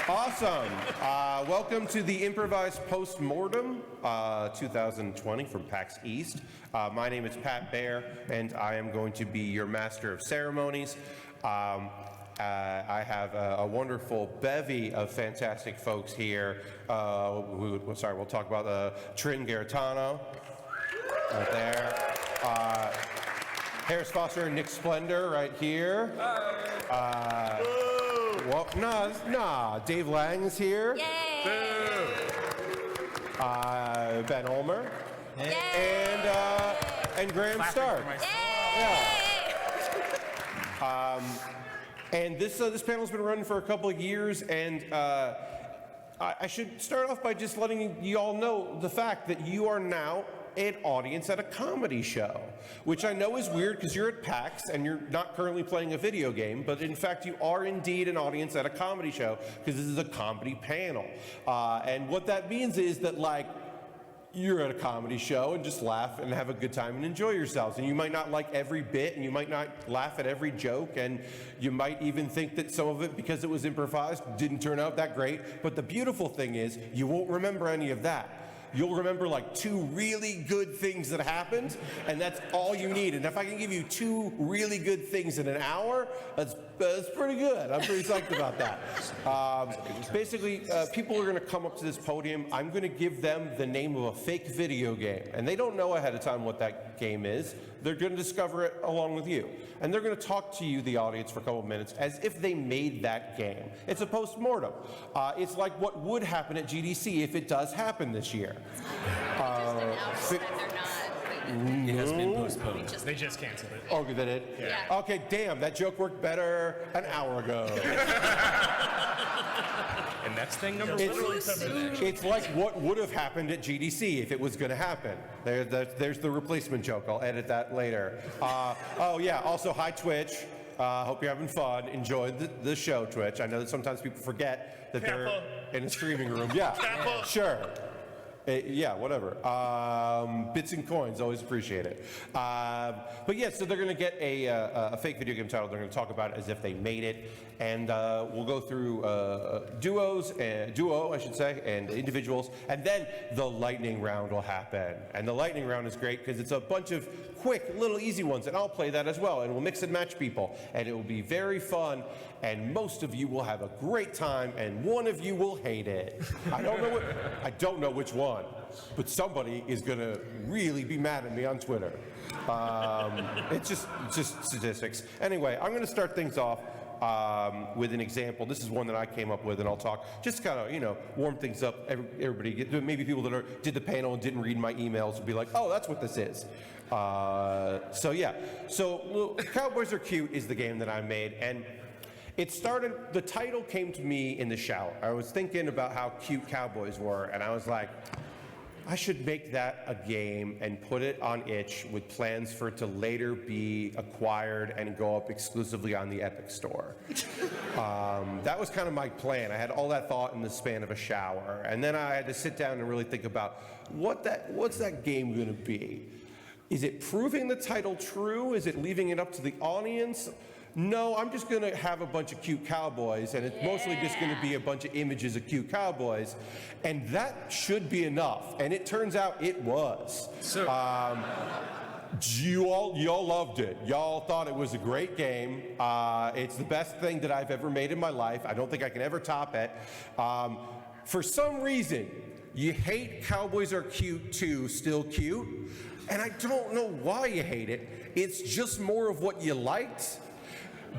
Awesome. Welcome to the Improvised Postmortem 2020 from PAX East. My name is Baer, and I am going to be your master of ceremonies. I have a wonderful bevy of fantastic folks here. We'll talk about Trin, Garritano, right there. Harris Foster and Nick Splendorr right here. Well, nah. Dave Lang is here. Yay! Ben Ulmer. Yay! And Graham Stark. Yeah. And this panel's been running for a couple of years, and I should start off by just letting you all know the fact that you are now an audience at a comedy show, which I know is weird because you're at PAX and you're not currently playing a video game, but in fact you are indeed an audience at a comedy show because this is a comedy panel. And what that means is that, like, you're at a comedy show and just laugh and have a good time and enjoy yourselves. And you might not like every bit, and you might not laugh at every joke, and you might even think that some of it, because it was improvised, didn't turn out that great. But the beautiful thing is, you won't remember any of that. You'll remember like 2 really good things that happened, and that's all you need. And if I can give you 2 really good things in an hour, that's pretty good. I'm pretty psyched about that. Basically, people are going to come up to this podium. I'm going to give them the name of a fake video game, and they don't know ahead of time what that game is. They're going to discover it along with you. And they're going to talk to you, the audience, for a couple of minutes as if they made that game. It's a postmortem. It's like what would happen at GDC if it does happen this year. It has been postponed. They just canceled it. Oh, they did? Yeah. Okay, damn, that joke worked better an hour ago. And that's thing number It's like what would have happened at GDC if it was going to happen. There's the replacement joke. I'll edit that later. Oh, yeah, also, hi, Twitch. Hope you're having fun. Enjoy the show, Twitch. I know that sometimes people forget that they're in a streaming room. Yeah, sure. Yeah, whatever. Bits and coins, always appreciate it. But yeah, so they're going to get a fake video game title. They're going to talk about it as if they made it, and we'll go through duo, I should say, and individuals, and then the lightning round will happen. And the lightning round is great because it's a bunch of quick, little, easy ones, and I'll play that as well, and we'll mix and match people, and it will be very fun. And most of you will have a great time, and one of you will hate it. I don't know which one, but somebody is gonna really be mad at me on Twitter. It's just statistics. Anyway, I'm gonna start things off with an example. This is one that I came up with, and I'll talk, just kind of, warm things up. Everybody, maybe people that did the panel and didn't read my emails will be like, oh, that's what this is. So yeah, Cowboys Are Cute is the game that I made, and the title came to me in the shower. I was thinking about how cute cowboys were, and I was like, I should make that a game and put it on itch with plans for it to later be acquired and go up exclusively on the Epic Store. That was kind of my plan. I had all that thought in the span of a shower, and then I had to sit down and really think about what's that game going to be? Is it proving the title true? Is it leaving it up to the audience? No, I'm just going to have a bunch of cute cowboys, and it's mostly just going to be a bunch of images of cute cowboys, and that should be enough. And it turns out it was. So, y'all loved it. Y'all thought it was a great game. It's the best thing that I've ever made in my life. I don't think I can ever top it. For some reason, you hate Cowboys Are Cute 2, Still Cute, and I don't know why you hate it. It's just more of what you liked.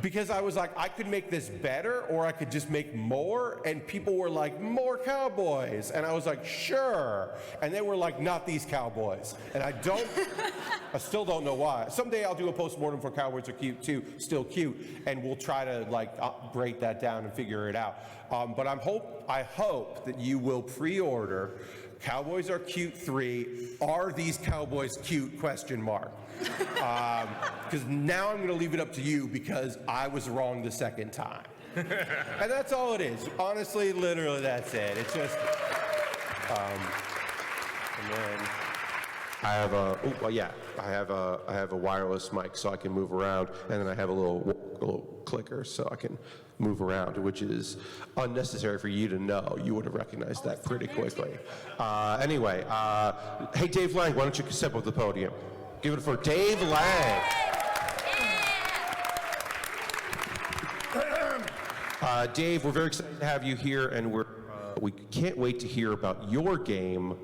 Because I was like, I could make this better, or I could just make more, and people were like, more cowboys, and I was like, sure, and they were like, not these cowboys, and I still don't know why. Someday I'll do a postmortem for Cowboys Are Cute 2, Still Cute, and we'll try to break that down and figure it out. But I hope that you will pre-order Cowboys Are Cute 3, Are These Cowboys Cute? ? Because now I'm going to leave it up to you because I was wrong the second time. And that's all it is. Honestly, literally, that's it. It's just, and then I have a I have a wireless mic so I can move around, and then I have a little clicker so I can move around, which is unnecessary for you to know. You would have recognized that pretty quickly. Anyway, hey Dave Lang, why don't you step up to the podium? Give it for Dave Lang. Dave, we're very excited to have you here, and we can't wait to hear about your game,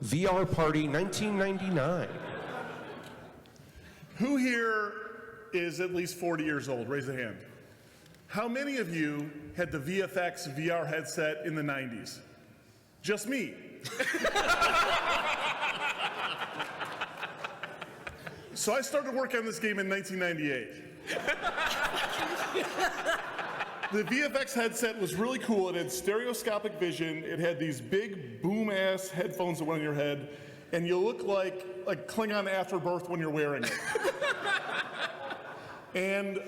VR Party 1999. Who here is at least 40 years old? Raise a hand. How many of you had the VFX VR headset in the 90s? Just me. So I started work on this game in 1998. The VFX headset was really cool. It had stereoscopic vision. It had these big boom-ass headphones that went on your head, and you look like Klingon Afterbirth when you're wearing it. And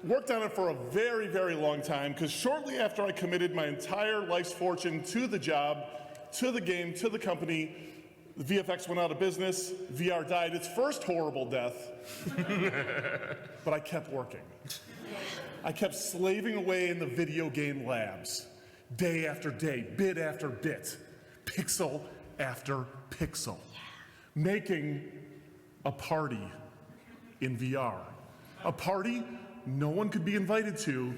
worked on it for a very, very long time, because shortly after I committed my entire life's fortune to the job, to the game, to the company, the VFX went out of business, VR died its first horrible death, but I kept working. I kept slaving away in the video game labs, day after day, bit after bit, pixel after pixel, making a party in VR. A party no one could be invited to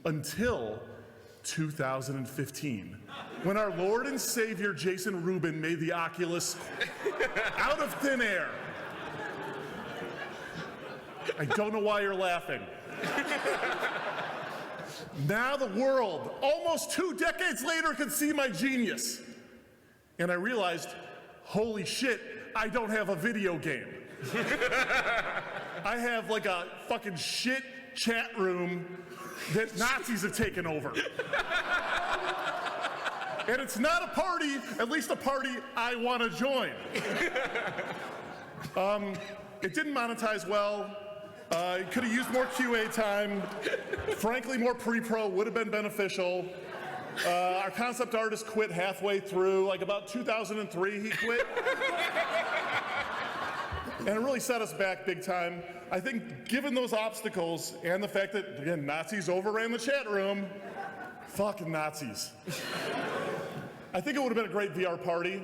until 2015, when our Lord and Savior Jason Rubin made the Oculus out of thin air. I don't know why you're laughing. Now the world, almost 2 decades later, can see my genius. And I realized, holy shit, I don't have a video game. I have like a fucking shit chat room that Nazis have taken over. And it's not a party, at least a party I want to join. It didn't monetize well. It could have used more QA time. Frankly, more pre-pro would have been beneficial. Our concept artist quit halfway through, like about 2003 he quit. And it really set us back big time. I think given those obstacles and the fact that, again, Nazis overran the chat room, fucking Nazis. I think it would have been a great VR party,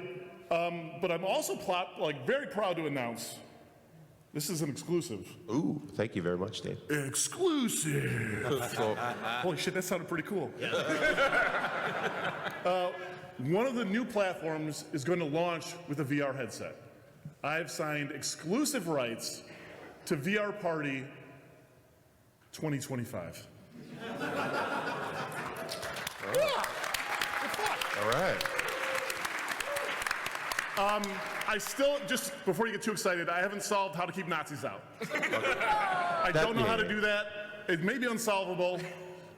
but I'm also very proud to announce this is an exclusive. Ooh, thank you very much, Dave. Exclusive. Holy shit, that sounded pretty cool. One of the new platforms is going to launch with a VR headset. I've signed exclusive rights to VR Party 2025. All right. I still, just before you get too excited, I haven't solved how to keep Nazis out. I don't know how to do that. It may be unsolvable.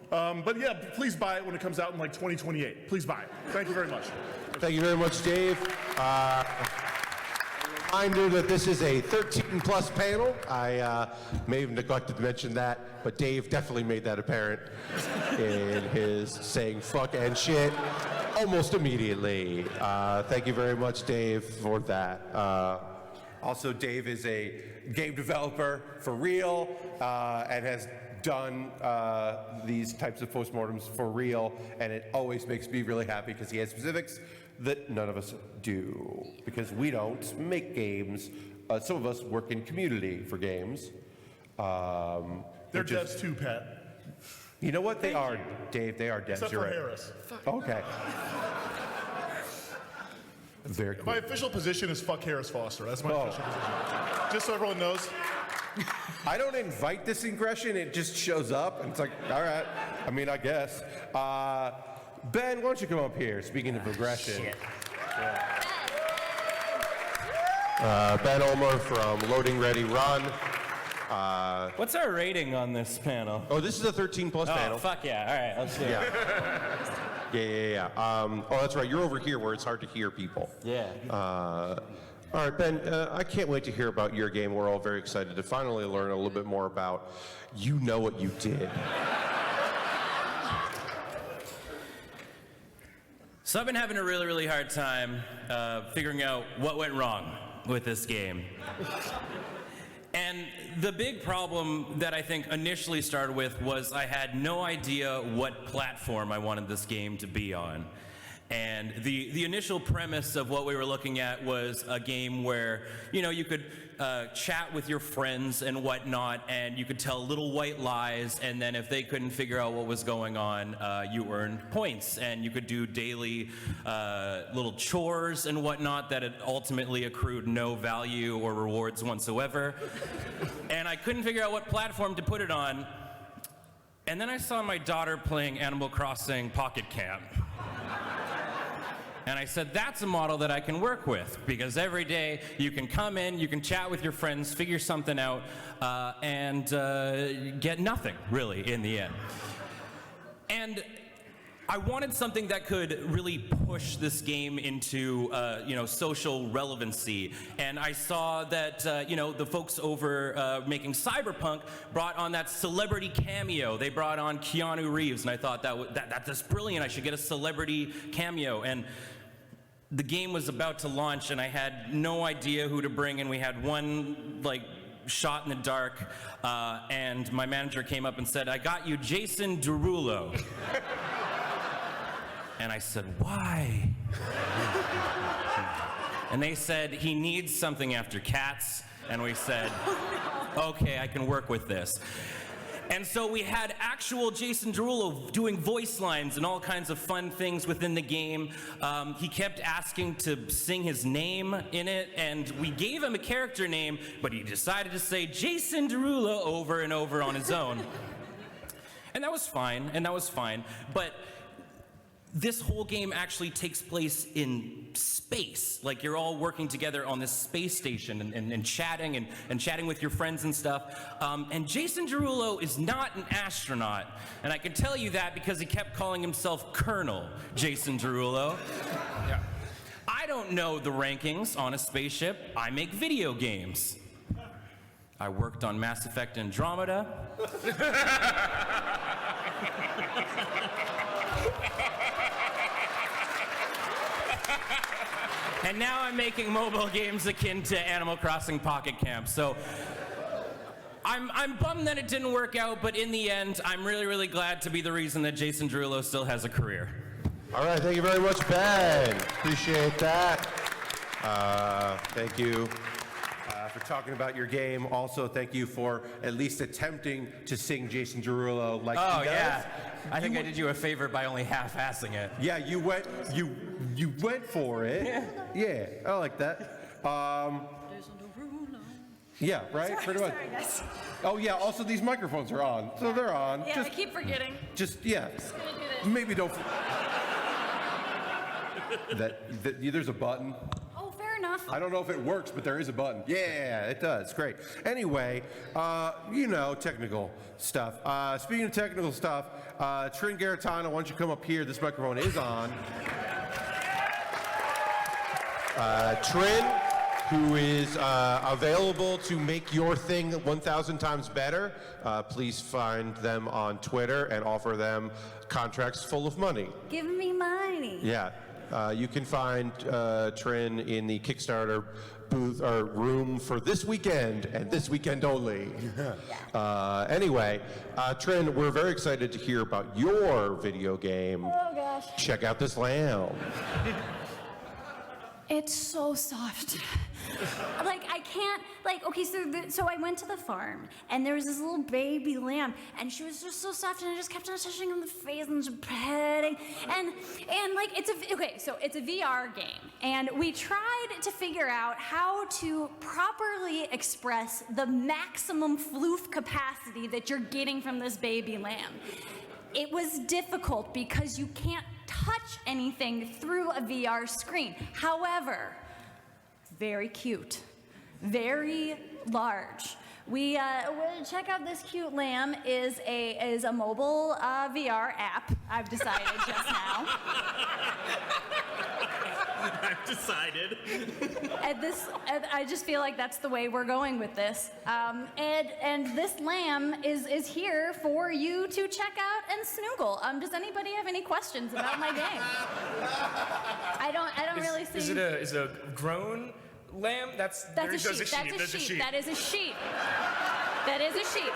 But yeah, please buy it when it comes out in like 2028. Please buy it. Thank you very much. Thank you very much, Dave. Reminder that this is a 13-plus panel. I may have neglected to mention that, but Dave definitely made that apparent in his saying fuck and shit almost immediately. Thank you very much, Dave, for that. Also, Dave is a game developer for real and has done these types of postmortems for real, and it always makes me really happy because he has specifics that none of us do, because we don't make games. Some of us work in community for games. They're devs too, Pat. You know what? They are, Dave. They are devs. Except You're for right. Harris. Okay. Very cool. My official position is fuck Harris Foster. That's my official position. Just so everyone knows. I don't invite this aggression. It just shows up, and it's like, all right. I mean, I guess. Ben, why don't you come up here? Speaking of aggression. Ben Ulmer from Loading Ready Run. What's our rating on this panel? Oh, this is a 13-plus panel. Oh, fuck yeah. All right, let's do it. Yeah. Oh, that's right. You're over here where it's hard to hear people. Yeah. All right, Ben, I can't wait to hear about your game. We're all very excited to finally learn a little bit more about You Know What You Did. So I've been having a really, really hard time figuring out what went wrong with this game. And the big problem that I think initially started with was I had no idea what platform I wanted this game to be on. And the initial premise of what we were looking at was a game where, you know, you could chat with your friends and whatnot, and you could tell little white lies, and then if they couldn't figure out what was going on, you earned points, and you could do daily little chores and whatnot that had ultimately accrued no value or rewards whatsoever. And I couldn't figure out what platform to put it on. And then I saw my daughter playing Animal Crossing Pocket Camp. And I said, that's a model that I can work with, because every day you can come in, you can chat with your friends, figure something out, and get nothing, really, in the end. And I wanted something that could really push this game into, you know, social relevancy. And I saw that, you know, the folks over making Cyberpunk brought on that celebrity cameo. They brought on Keanu Reeves, and I thought that's brilliant. I should get a celebrity cameo. And the game was about to launch, and I had no idea who to bring in. We had one, like, shot in the dark, and my manager came up and said, I got you Jason Derulo. And I said, why? And they said, he needs something after Cats. And we said, okay, I can work with this. And so we had actual Jason Derulo doing voice lines and all kinds of fun things within the game. He kept asking to sing his name in it, and we gave him a character name, but he decided to say Jason Derulo over and over on his own. And that was fine, but this whole game actually takes place in space. Like, you're all working together on this space station and chatting and chatting with your friends and stuff. And Jason Derulo is not an astronaut. And I can tell you that because he kept calling himself Colonel Jason Derulo. Yeah. I don't know the rankings on a spaceship. I make video games. I worked on Mass Effect Andromeda. And now I'm making mobile games akin to Animal Crossing Pocket Camp. So I'm bummed that it didn't work out, but in the end, I'm really, really glad to be the reason that Jason Derulo still has a career. All right, thank you very much, Ben. Appreciate that. Thank you for talking about your game. Also, thank you for at least attempting to sing Jason Derulo like he does. Oh, yeah. I think I did you a favor by only half-assing it. Yeah, you went for it. Yeah, I like that. Yeah, right? Pretty much. Sorry, guys. Oh, yeah, also these microphones are on. So they're on. Yeah, I keep forgetting. Yeah. Just gonna do this. Maybe don't. There's a button. Oh, fair enough. I don't know if it works, but there is a button. Yeah, it does. Great. Anyway, you know, technical stuff. Speaking of technical stuff, Trin, Garritano, why don't you come up here? This microphone is on. Trin, who is available to make your thing 1,000 times better, please find them on Twitter and offer them contracts full of money. Give me money. Yeah. You can find Trin in the Kickstarter booth or room for this weekend and this weekend only. Anyway, Trin, we're very excited to hear about your video game. Oh gosh. Check out this lamb. It's so soft. Like, I can't, like, okay, so I went to the farm, and there was this little baby lamb, and she was just so soft, and I just kept on touching her on the face and just petting, and like, it's a VR game, and we tried to figure out how to properly express the maximum floof capacity that you're getting from this baby lamb. It was difficult because you can't touch anything through a VR screen. However, very cute, very large, Well, check out this cute lamb is a mobile VR app. I've decided just now. I've decided. And I just feel like that's the way we're going with this. And this lamb is here for you to check out and snoogle. Does anybody have any questions about my game? I don't really see. Is it a grown lamb? That's a sheep. That's a sheep. That is a sheep. That is a sheep.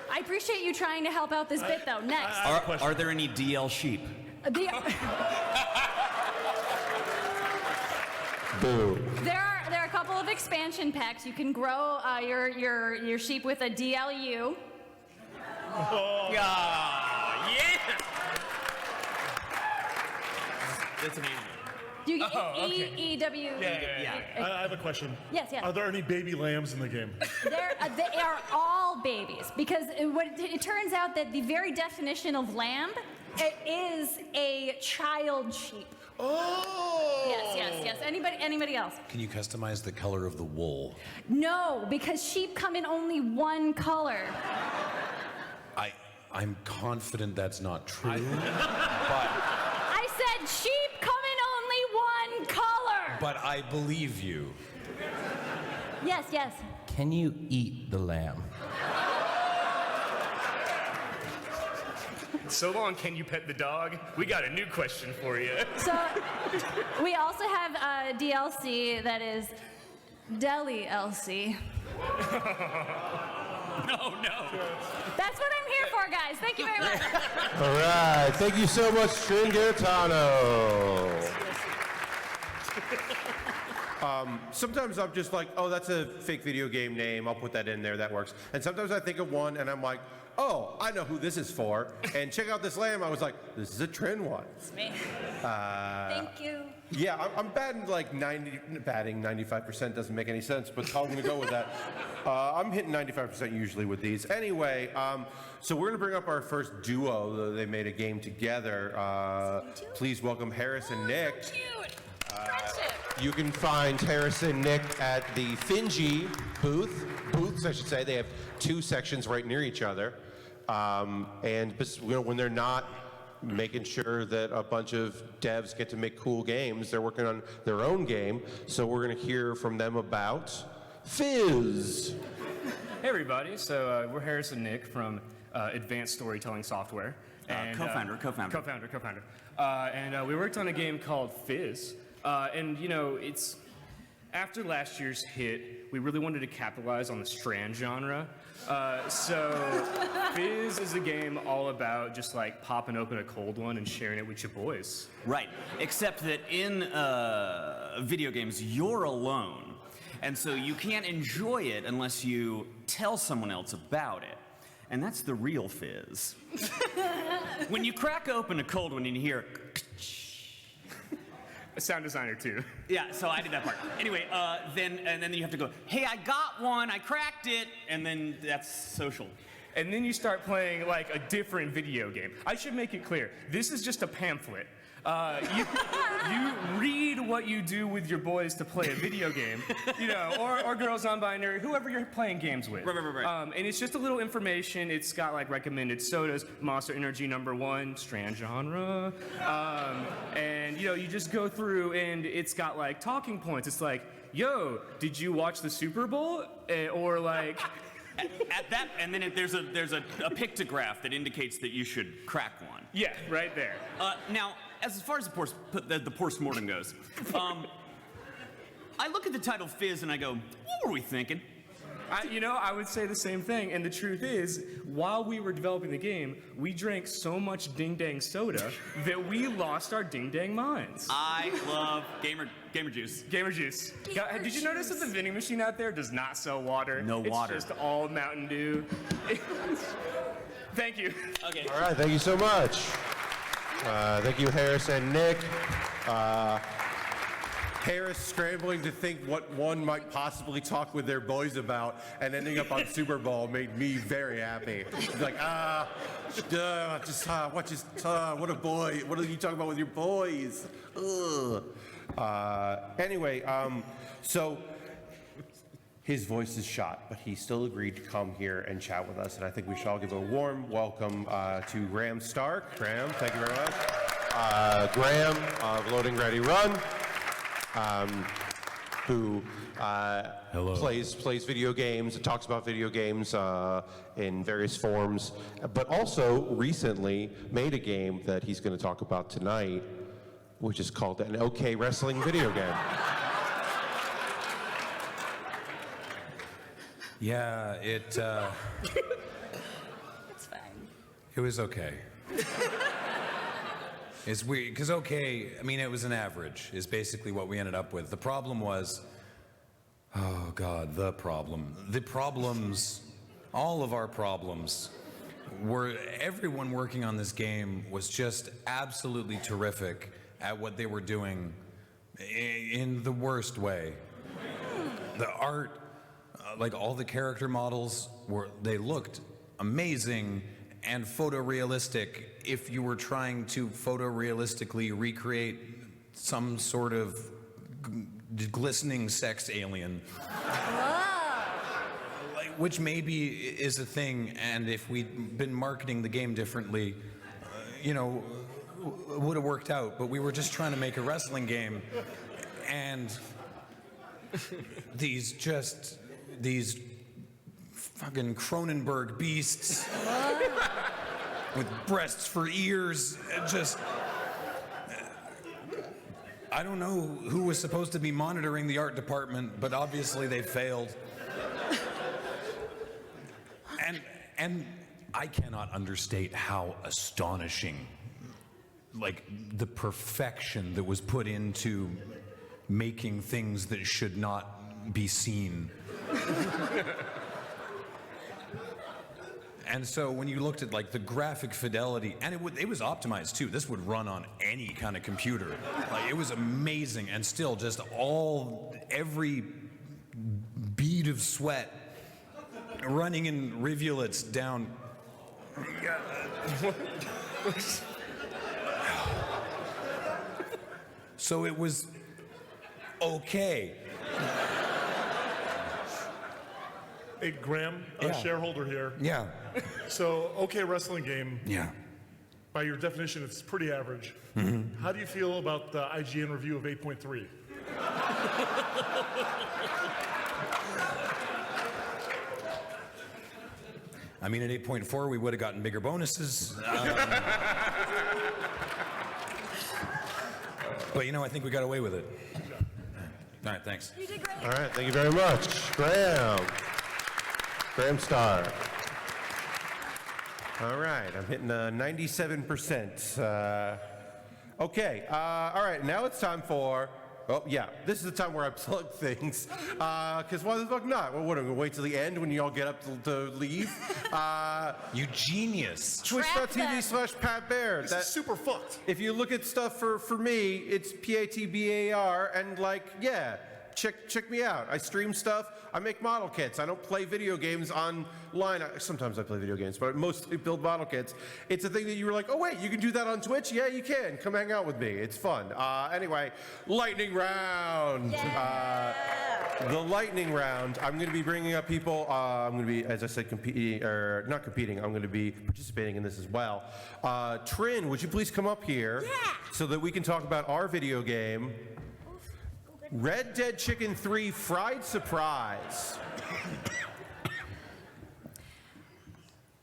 I appreciate you trying to help out this bit, though. Next. Are there any DL sheep? Boo. There are a couple of expansion packs. You can grow your sheep with a DLU. Yeah. That's amazing. You get okay. EW. I have a question. Yes, yes. Are there any baby lambs in the game? They are all babies because it turns out that the very definition of lamb is a child sheep. Oh! Yes. Anybody else? Can you customize the color of the wool? No, because sheep come in only one color. I'm confident that's not true. I said sheep come in only one color. But I believe you. Yes. Can you eat the lamb? So long, can you pet the dog? We got a new question for you. So we also have a DLC that is Deli LC. No. That's what I'm here for, guys. Thank you very much. All right. Thank you so much, Trin Garritano. Sometimes I'm just like, oh, that's a fake video game name. I'll put that in there. That works. And sometimes I think of one, and I'm like, oh, I know who this is for. And check out this lamb. I was like, this is a Trin one. It's me. Thank you. Yeah, I'm batting 95% doesn't make any sense, but I'm going to go with that. I'm hitting 95% usually with these. Anyway, so we're going to bring up our first duo. They made a game together. Please welcome Harris and Nick. So cute. Friendship. You can find Harris and Nick at the Finji booths, I should say. They have two sections right near each other. When they're not making sure that a bunch of devs get to make cool games, they're working on their own game. So we're going to hear from them about Fizz. Hey everybody, so we're Harris and Nick from Advanced Storytelling Software. And, Co-founder. And we worked on a game called Fizz. And you know, it's after last year's hit, we really wanted to capitalize on the Strand genre. So Fizz is a game all about just like popping open a cold one and sharing it with your boys. Right, except that in video games, you're alone. And so you can't enjoy it unless you tell someone else about it. And that's the real Fizz. When you crack open a cold one and you hear, A sound designer too. yeah, so I did that part. Anyway, then you have to go, hey, I got one, I cracked it, and then that's social. And then you start playing like a different video game. I should make it clear, this is just a pamphlet. You read what you do with your boys to play a video game, you know, or girls non-binary, whoever you're playing games with. Right. And it's just a little information. It's got like recommended sodas, Monster Energy #1, Strand genre. And you know, you just go through and it's got like talking points. It's like, yo, did you watch the Super Bowl? Or like. At that, and then there's a pictograph that indicates that you should crack one. Yeah, right there. Now, as far as the postmortem goes, I look at the title Fizz and I go, what were we thinking? I would say the same thing, and the truth is, while we were developing the game, we drank so much ding-dang soda that we lost our ding-dang minds. I love gamer juice. Gamer juice. Did you notice that the vending machine out there does not sell water? No water. It's just all Mountain Dew. Thank you. Okay. All right, thank you so much. Thank you, Harris and Nick. Harris scrambling to think what one might possibly talk with their boys about and ending up on Super Bowl made me very happy. He's like, what a boy. What are you talking about with your boys? Ugh. Anyway, so his voice is shot, but he still agreed to come here and chat with us. And I think we should all give a warm welcome to Graham Stark. Graham, thank you very much. Graham of Loading Ready Run, who plays video games and talks about video games in various forms, but also recently made a game that he's going to talk about tonight, which is called an OK Wrestling video game. Yeah, It's fine. it was okay. It's weird, because okay, I mean, it was an average, is basically what we ended up with. The problem was, oh God, the problem. The problems, all of our problems, were everyone working on this game was just absolutely terrific at what they were doing in the worst way. The art, like all the character models, they looked amazing and photorealistic if you were trying to photorealistically recreate some sort of glistening sex alien. Like, which maybe is a thing, and if we'd been marketing the game differently, would have worked out. But we were just trying to make a wrestling game, and these fucking Cronenberg beasts with breasts for ears, I don't know who was supposed to be monitoring the art department, but obviously they failed. And I cannot understate how astonishing, like, the perfection that was put into making things that should not be seen. And so when you looked at like the graphic fidelity, and it was optimized too. This would run on any kind of computer. Like, it was amazing, and still just every bead of sweat running in rivulets down. So it was okay. Hey, Graham, a shareholder here. Yeah. So, OK Wrestling Game, Yeah. by your definition, it's pretty average. How do you feel about the IGN review of 8.3? I mean, at 8.4, we would have gotten bigger bonuses. But I think we got away with it. All right, thanks. You did great. All right, thank you very much, Graham. Graham Stark. All right, I'm hitting 97%. Okay, all right, now it's time for, this is the time where I plug things. Because why the fuck not? Well, what, I'm gonna wait till the end when you all get up to leave? You genius. Twitch.tv/Pat Baer. This is super fucked. If you look at stuff for me, it's PATBAR, and check me out. I stream stuff. I make model kits. I don't play video games online. Sometimes I play video games, but I mostly build model kits. It's a thing that you were like, oh wait, you can do that on Twitch? Yeah, you can. Come hang out with me. It's fun. Anyway, lightning round. The lightning round. I'm going to be bringing up people. I'm going to be, as I said, not competing. I'm going to be participating in this as well. Trin, would you please come up here so that we can talk about our video game, Red Dead Chicken 3 Fried Surprise.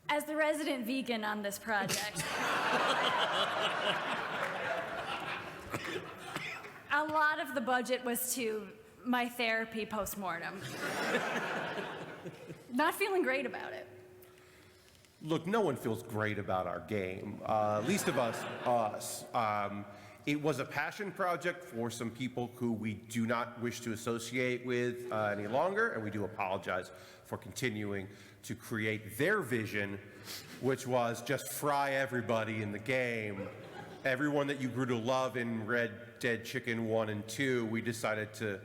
As the resident vegan on this project, a lot of the budget was to my therapy postmortem. Not feeling great about it. Look, no one feels great about our game, least of us. It was a passion project for some people who we do not wish to associate with any longer, and we do apologize for continuing to create their vision, which was just fry everybody in the game. Everyone that you grew to love in Red Dead Chicken 1 and 2, we decided to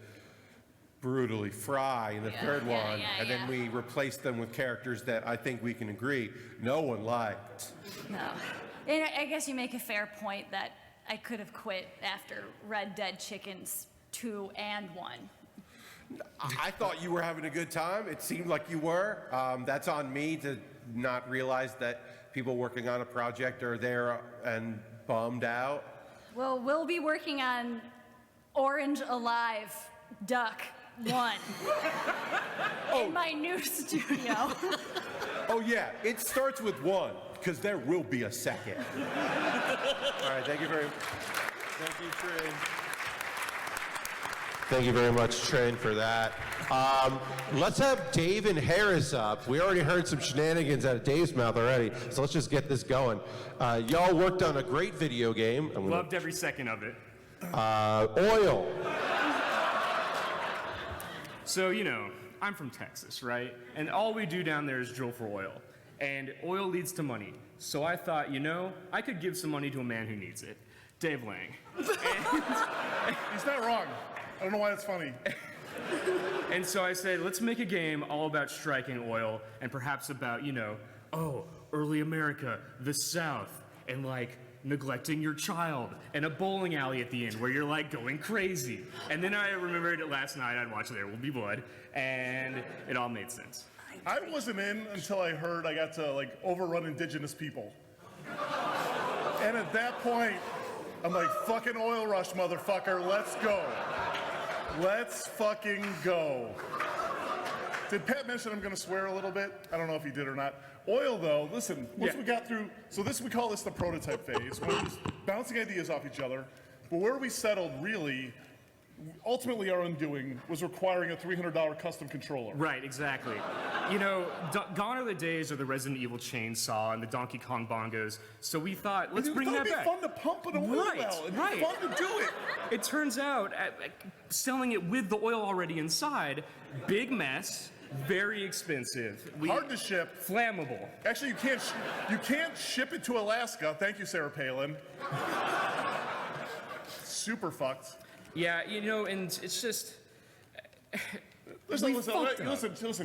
brutally fry in the third one, and then we replaced them with characters that I think we can agree no one liked. No. And I guess you make a fair point that I could have quit after Red Dead Chickens 2 and 1. I thought you were having a good time. It seemed like you were. That's on me to not realize that people working on a project are there and bummed out. Well, we'll be working on Orange Alive Duck 1 in my new studio. Oh yeah, it starts with 1, because there will be a second. All right, thank you very much. Thank you, Trin. Thank you very much, Trin, for that. Let's have Dave and Harris up. We already heard some shenanigans out of Dave's mouth already, so let's just get this going. Y'all worked on a great video game. Loved every second of it. Oil. So, you know, I'm from Texas, right? And all we do down there is drill for oil. And oil leads to money. So I thought, you know, I could give some money to a man who needs it. Dave Lang. He's not wrong. I don't know why it's funny. And so I said, let's make a game all about striking oil and perhaps about, you know, early America, the South, and like neglecting your child, and a bowling alley at the end where you're like going crazy. And then I remembered last night I'd watched There Will Be Blood, and it all made sense. I wasn't in until I heard I got to like overrun indigenous people. And at that point, I'm like, fucking oil rush, motherfucker, let's go. Let's fucking go. Did Pat mention I'm gonna swear a little bit? I don't know if he did or not. Oil though, listen, once we got through, so we call this the prototype phase, when we're just bouncing ideas off each other, but where we settled really, ultimately our undoing was requiring a $300 custom controller. Right, exactly. You know, gone are the days of the Resident Evil chainsaw and the Donkey Kong bongos, so we thought, let's bring that back. It'd be fun to pump an oil well, it'd be fun to do it. It turns out, selling it with the oil already inside, big mess, very expensive. Hard to ship. Flammable. Actually, you can't ship it to Alaska. Thank you, Sarah Palin. Super fucked. Yeah, you know, and it's just. Listen,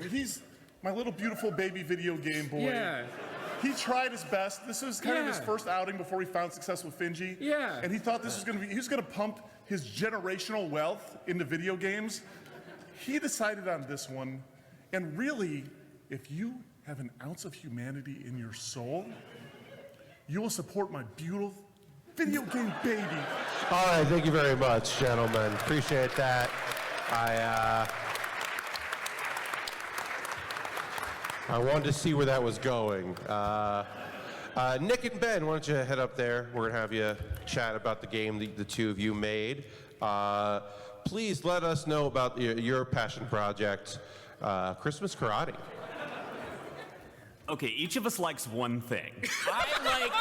he's my little beautiful baby video game boy. Yeah. He tried his best. This was kind of his first outing before he found success with Finji. Yeah. And he thought this was he was gonna pump his generational wealth into video games. He decided on this one. And really, if you have an ounce of humanity in your soul, you will support my beautiful video game baby. All right, thank you very much, gentlemen. Appreciate that. I wanted to see where that was going. Nick and Ben, why don't you head up there? We're gonna have you chat about the game the two of you made. Please let us know about your passion project, Christmas Karate. Okay, each of us likes one thing. I like.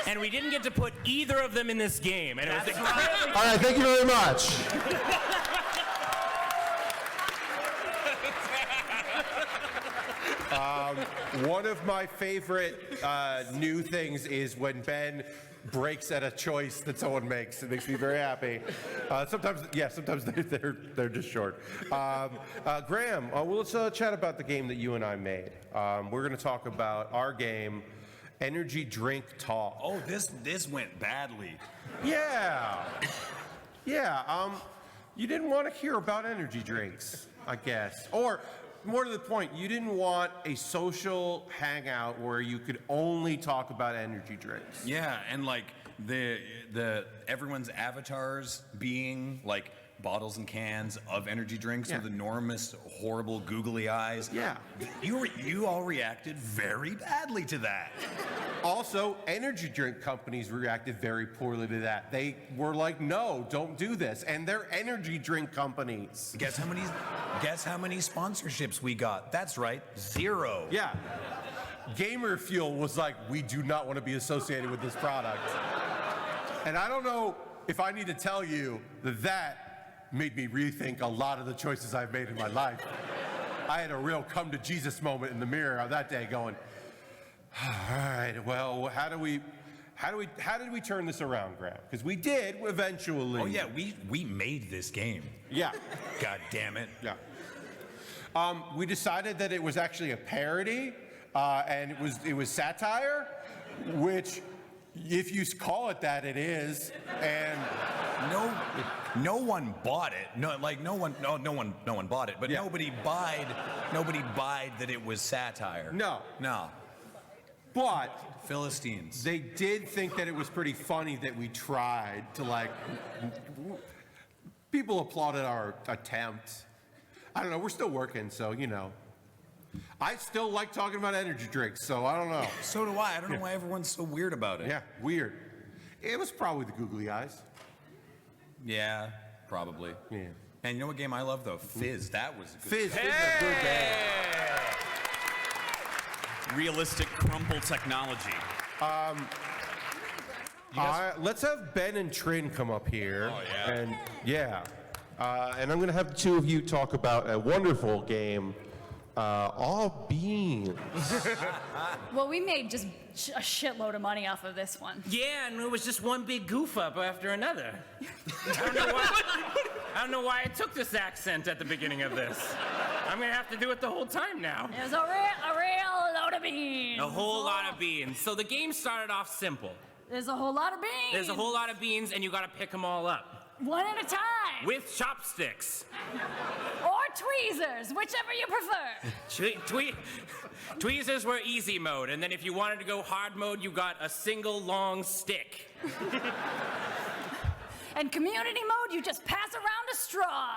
And we didn't get to put either of them in this game, and it was incredibly. All right, thank you very much. One of my favorite new things is when Ben breaks at a choice that someone makes. It makes me very happy. Sometimes they're just short. Graham, let's chat about the game that you and I made. We're going to talk about our game, Energy Drink Talk. Oh, this went badly. Yeah. You didn't want to hear about energy drinks, I guess. Or, more to the point, you didn't want a social hangout where you could only talk about energy drinks. Yeah, and like the everyone's avatars being like bottles and cans of energy drinks with enormous, horrible, googly eyes. Yeah. You all reacted very badly to that. Also, energy drink companies reacted very poorly to that. They were like, no, don't do this. And they're energy drink companies. Guess how many sponsorships we got? That's right, 0. Yeah. Gamer Fuel was like, we do not want to be associated with this product. And I don't know if I need to tell you that made me rethink a lot of the choices I've made in my life. I had a real come to Jesus moment in the mirror that day going, all right, well, how did we turn this around, Graham? Because we did eventually. Oh yeah, we made this game. Yeah. God damn it. Yeah. We decided that it was actually a parody, and it was satire, which, if you call it that, it is. And No one bought it. No one bought it. But Yeah. nobody buyed that it was satire. No. No. But Philistines. they did think that it was pretty funny that we tried to, like, people applauded our attempt. I don't know, we're still working, so, you know. I still like talking about energy drinks, so I don't know. So do I. I don't know why everyone's so weird about it. Yeah, weird. It was probably the googly eyes. Yeah, probably. Yeah. And you know what game I love though? Fizz. That was a good Fizz is a good game. Realistic crumple technology. Let's have Ben and Trin come up here. Oh, yeah. And yeah. And I'm going to have the two of you talk about a wonderful game, All Beans. Well, we made just a shitload of money off of this one. Yeah, and it was just one big goof up after another. I don't know why I took this accent at the beginning of this. I'm gonna have to do it the whole time now. It was a real load of beans. A whole lot of beans. So the game started off simple. There's a whole lot of beans. There's a whole lot of beans, and you gotta pick them all up. One at a time. With chopsticks. Or tweezers, whichever you prefer. Tweezers were easy mode, and then if you wanted to go hard mode, you got a single long stick. And community mode, you just pass around a straw.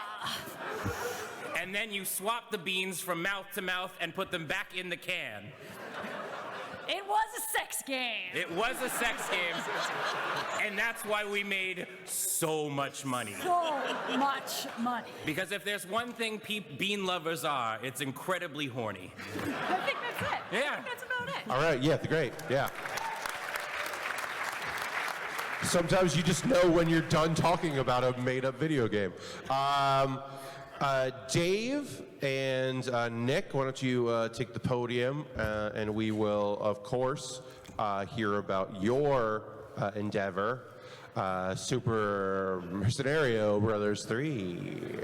And then you swap the beans from mouth to mouth and put them back in the can. It was a sex game. It was a sex game, and that's why we made so much money. So much money. Because if there's one thing bean lovers are, it's incredibly horny. I think that's it. Yeah. I think that's about it. All right, yeah, great, yeah. Sometimes you just know when you're done talking about a made-up video game. Dave and Nick, why don't you take the podium, and we will, of course, hear about your endeavor, Super Mercenario Brothers 3.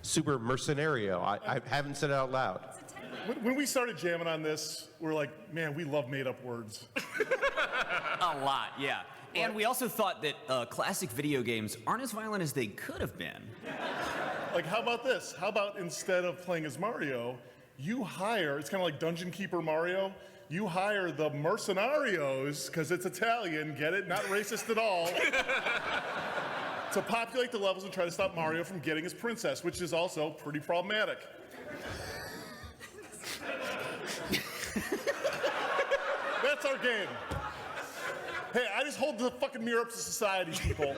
Super Mercenario. I haven't said it out loud. When we started jamming on this, we're like, man, we love made-up words. A lot, yeah. And we also thought that classic video games aren't as violent as they could have been. Like, how about this? How about instead of playing as Mario, you hire, it's kind of like Dungeon Keeper Mario, you hire the Mercenarios, because it's Italian, get it? Not racist at all, to populate the levels and try to stop Mario from getting his princess, which is also pretty problematic. That's our game. Hey, I just hold the fucking mirror up to society, people.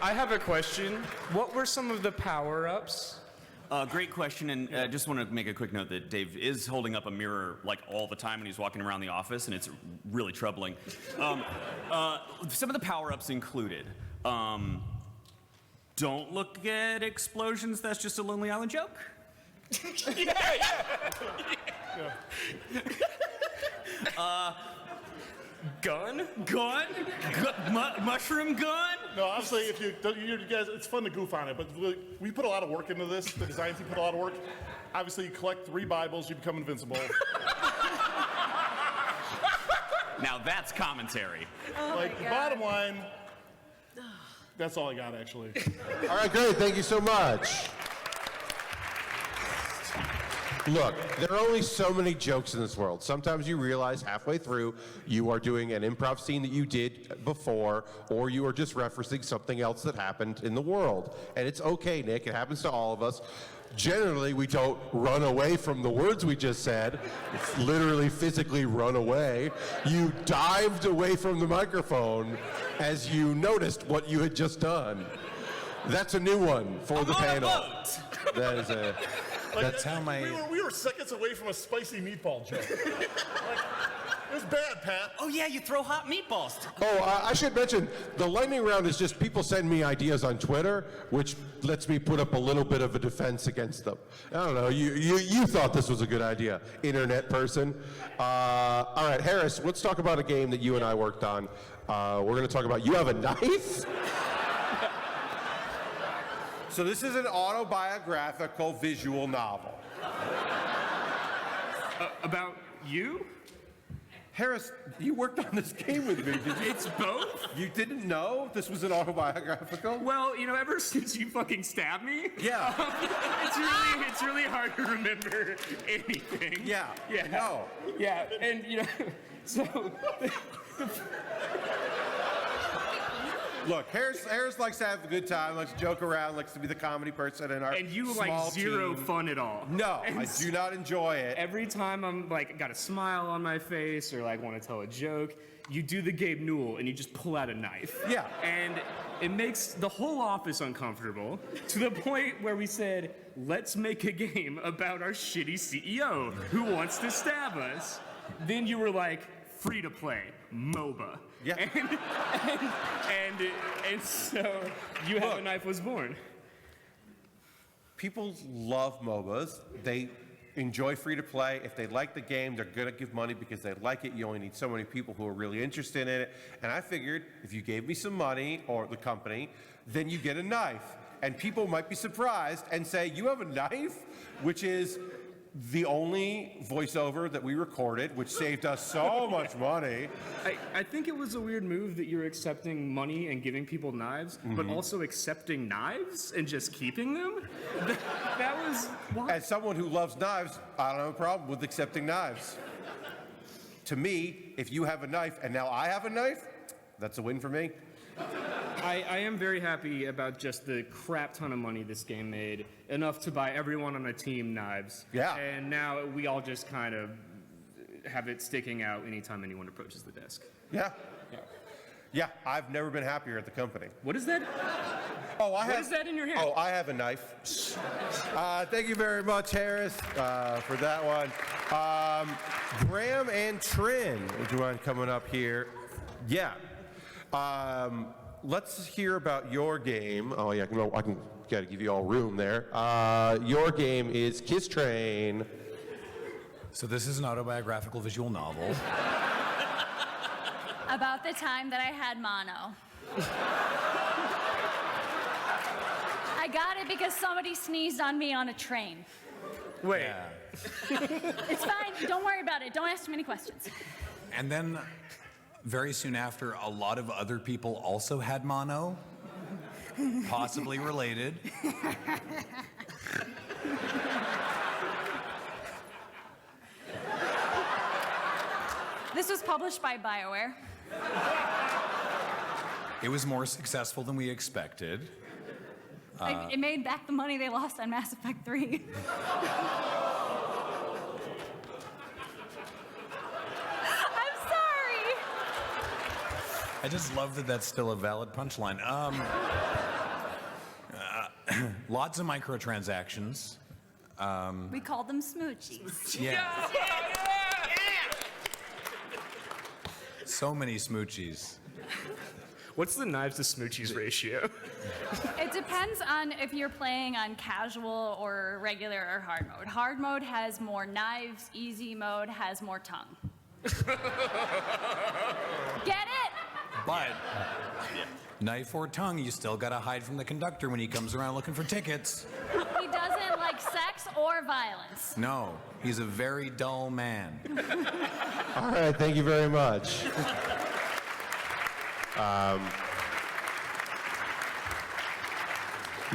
I have a question. What were some of the power-ups? Great question, and I just want to make a quick note that Dave is holding up a mirror like all the time when he's walking around the office, and it's really troubling. Some of the power-ups included, don't look at explosions, that's just a Lonely Island joke. Gun? Mushroom gun? No, obviously, if you guys, it's fun to goof on it, but really, we put a lot of work into this. The design team put a lot of work. Obviously, you collect 3 Bibles, you become invincible. Now that's commentary. Like, the bottom line, that's all I got, actually. All right, great. Thank you so much. Look, there are only so many jokes in this world. Sometimes you realize halfway through you are doing an improv scene that you did before, or you are just referencing something else that happened in the world. And it's okay, Nick. It happens to all of us. Generally, we don't run away from the words we just said. It's literally physically run away. You dived away from the microphone as you noticed what you had just done. That's a new one for the panel. That is a... That's how my... We were seconds away from a spicy meatball joke. Like, it was bad, Pat. Oh yeah, you throw hot meatballs. Oh, I should mention, the lightning round is just people send me ideas on Twitter, which lets me put up a little bit of a defense against them. I don't know, you thought this was a good idea, internet person. All right, Harris, let's talk about a game that you and I worked on. We're gonna talk about, you have a knife? So this is an autobiographical visual novel. About you? Harris, you worked on this game with me, did you? It's both? You didn't know this was an autobiographical? Well, ever since you fucking stabbed me, Yeah. it's really hard to remember anything. Yeah. Yeah. No. Yeah, and so Look, Harris likes to have a good time, likes to joke around, likes to be the comedy person in our and you small like zero team. fun at all. No, And I do not enjoy it. Every time I'm like got a smile on my face or like want to tell a joke, you do the Gabe Newell and you just pull out a knife. Yeah. And it makes the whole office uncomfortable to the point where we said, let's make a game about our shitty CEO who wants to stab us. Then you were like, free to play, MOBA. Yeah. And so You Have a Knife was born. People love MOBAs. They enjoy free to play. If they like the game, they're gonna give money because they like it. You only need so many people who are really interested in it. And I figured if you gave me some money, or the company, then you get a knife. And people might be surprised and say, you have a knife? Which is the only voiceover that we recorded, which saved us so much money. I think it was a weird move that you're accepting money and giving people knives, but also accepting knives and just keeping them? That was... Why? As someone who loves knives, I don't have a problem with accepting knives. To me, if you have a knife and now I have a knife, that's a win for me. I am very happy about just the crap ton of money this game made, enough to buy everyone on a team knives. Yeah. And now we all just kind of have it sticking out anytime anyone approaches the desk. Yeah. Yeah. Yeah, I've never been happier at the company. What is that? Oh, I have. What is that in your hand? Oh, I have a knife. Thank you very much, Harris, for that one. Graham and Trin, would you mind coming up here? Yeah. Let's hear about your game. Oh yeah, I can gotta give you all room there. Your game is Kiss Train. So this is an autobiographical visual novel. About the time that I had mono. I got it because somebody sneezed on me on a train. Wait. It's fine. Don't worry about it. Don't ask too many questions. And then, very soon after, a lot of other people also had mono, possibly related. This was published by BioWare. It was more successful than we expected. It made back the money they lost on Mass Effect 3. I just love that that's still a valid punchline. Lots of microtransactions. We called them smoochies. Yeah. So many smoochies. What's the knives to smoochies ratio? It depends on if you're playing on casual or regular or hard mode. Hard mode has more knives, easy mode has more tongue. Get it? But knife or tongue, you still gotta hide from the conductor when he comes around looking for tickets. He doesn't like sex or violence. No, he's a very dull man. All right, thank you very much.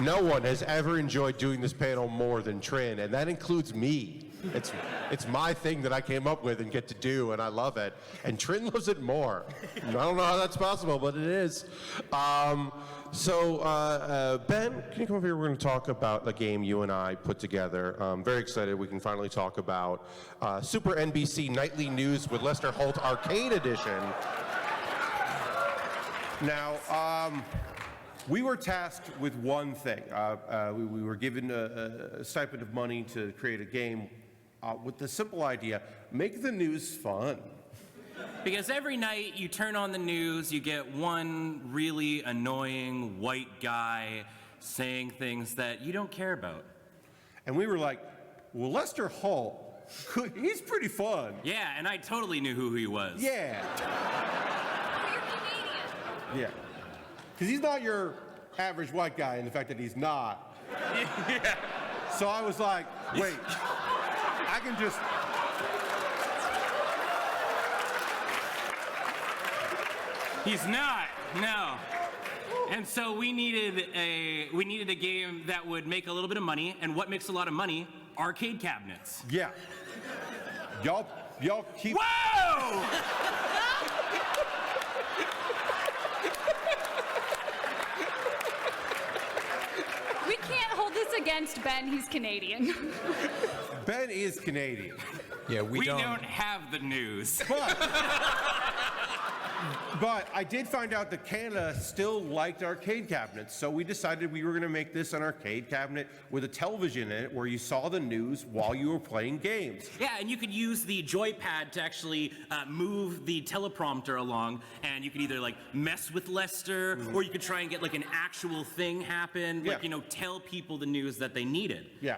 No one has ever enjoyed doing this panel more than Trin, and that includes me. It's my thing that I came up with and get to do, and I love it. And Trin loves it more. I don't know how that's possible, but it is. Ben, can you come over here? We're going to talk about the game you and I put together. I'm very excited we can finally talk about Super NBC Nightly News with Lester Holt Arcade Edition. Now, we were tasked with one thing. We were given a stipend of money to create a game with the simple idea, make the news fun. Because every night you turn on the news, you get one really annoying white guy saying things that you don't care about. And we were like, well, Lester Holt, he's pretty fun. Yeah, and I totally knew who he was. Yeah. You're Canadian. Yeah. Because he's not your average white guy in the fact that he's not Yeah. So I was like, wait, I can just. He's not. No. And so we needed a game that would make a little bit of money. And what makes a lot of money? Arcade cabinets. Yeah. Y'all keep. Whoa! We can't hold this against Ben. He's Canadian. Ben is Canadian. Yeah, We don't have the news. But I did find out that Canada still liked arcade cabinets, so we decided we were going to make this an arcade cabinet with a television in it where you saw the news while you were playing games. Yeah, and you could use the joypad to actually move the teleprompter along, and you could either like mess with Lester, or you could try and get like an actual thing happen, like, Yeah. tell people the news that they needed. Yeah.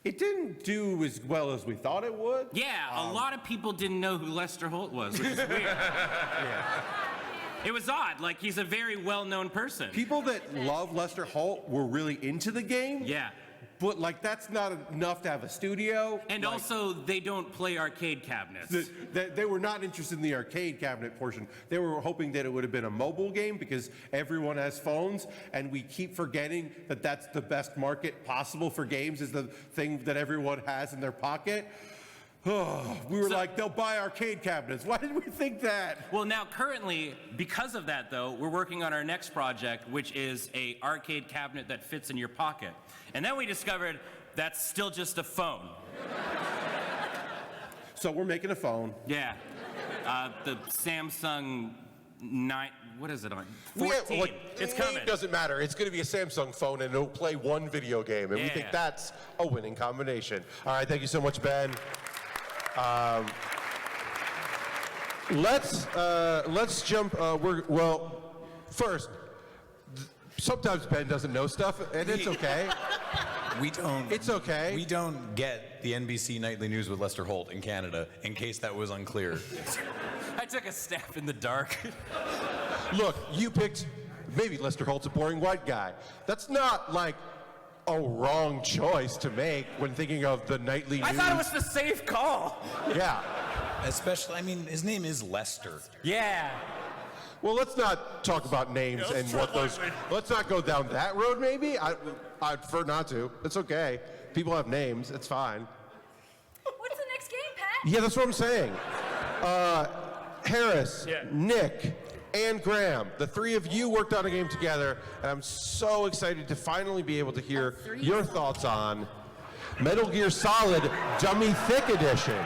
It didn't do as well as we thought it would. Yeah, a lot of people didn't know who Lester Holt was, which is weird. It was odd, like he's a very well-known person. People that love Lester Holt were really into the game. Yeah. But like that's not enough to have a studio. And Like, also, they don't play arcade cabinets. they were not interested in the arcade cabinet portion. They were hoping that it would have been a mobile game because everyone has phones, and we keep forgetting that that's the best market possible for games is the thing that everyone has in their pocket. We were like, they'll buy arcade cabinets. Why did we think that? Well, now currently, because of that though, we're working on our next project, which is a arcade cabinet that fits in your pocket. And then we discovered that's still just a phone. So we're making a phone. Yeah. The Samsung 9, what is it on? Yeah, 14. It's coming. It doesn't matter. It's going to be a Samsung phone, and it'll play one video game, and we think Yeah. that's a winning combination. All right, thank you so much, Ben. Let's jump. First, sometimes Ben doesn't know stuff, and it's okay. We don't. It's okay. We don't get the NBC Nightly News with Lester Holt in Canada, in case that was unclear. I took a stab in the dark. Look, you picked maybe Lester Holt's a boring white guy. That's not like a wrong choice to make when thinking of the nightly news. I thought it was the safe call. Yeah. Especially, I mean, his name is Lester. Yeah. Well, let's not talk about names and what those. Let's not go down that road. Maybe I'd prefer not to. It's okay. People have names. It's fine. What's the next game, Pat? Yeah, that's what I'm saying. Harris, Yeah. Nick, and Graham, the three of you worked on a game together, and I'm so excited to finally be able to hear your thoughts on Metal Gear Solid Dummy Thick Edition.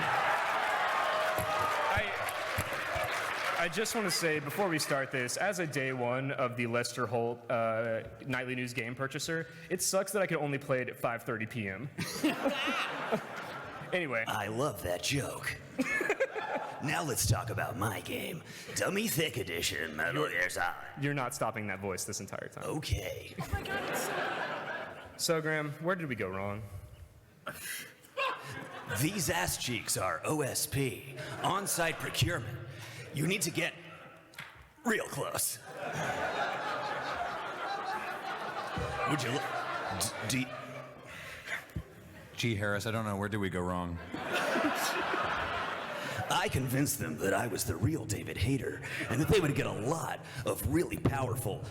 I just want to say before we start this, as a day one of the Lester Holt Nightly News game purchaser, it sucks that I can only play it at 5:30 p.m. Anyway. I love that joke. Now let's talk about my game, Dummy Thick Edition, Metal Gear Solid. You're not stopping that voice this entire time. Okay. Oh my god, it's so So, Graham, where did we go wrong? These ass cheeks are OSP, on-site procurement. You need to get real close. Would you look? Gee, Harris, I don't know. Where did we go wrong? I convinced them that I was the real David Hayter and that they would get a lot of really powerful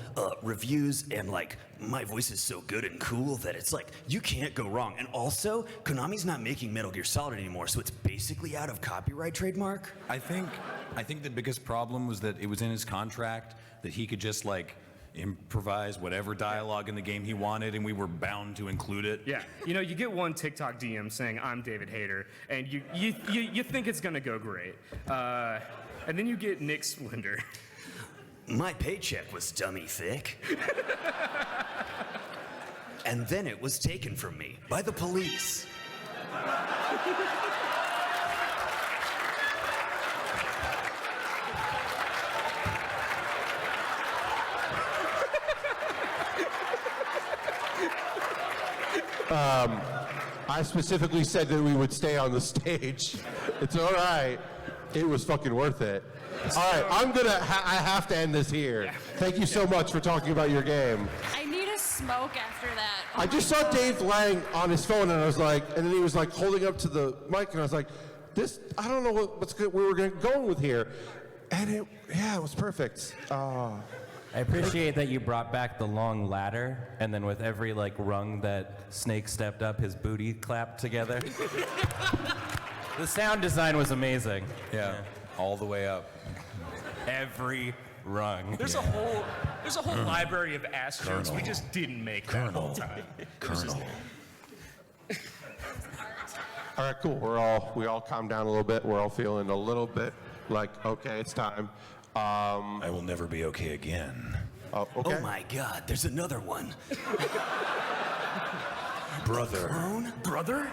reviews, and like my voice is so good and cool that it's like you can't go wrong. And also, Konami's not making Metal Gear Solid anymore, so it's basically out of copyright trademark. I think the biggest problem was that it was in his contract that he could just like improvise whatever dialogue in the game he wanted, and we were bound to include it. Yeah, you get one TikTok DM saying I'm David Hayter, and you think it's gonna go great, and then you get Nick Splendorr. My paycheck was dummy thick. And then it was taken from me by the police. I specifically said that we would stay on the stage. It's all right. It was fucking worth it. All right, I have to end this here. Thank you so much for talking about your game. I need a smoke after that. Oh I just my saw God. Dave Lang on his phone, and I was like, and then he was like holding up to the mic, and I was like, this, I don't know what's good, we were going with here. And it was perfect. I appreciate that you brought back the long ladder, and then with every like rung that Snake stepped up, his booty clapped together. The sound design was amazing. Yeah, all the way up. Every rung. There's a whole library of ass jokes we just didn't make that whole time. Colonel. All right, cool. We all calmed down a little bit. We're all feeling a little bit like, okay, it's time. I will never be okay again. Okay. Oh my God, there's another one. Brother. Clone? Brother?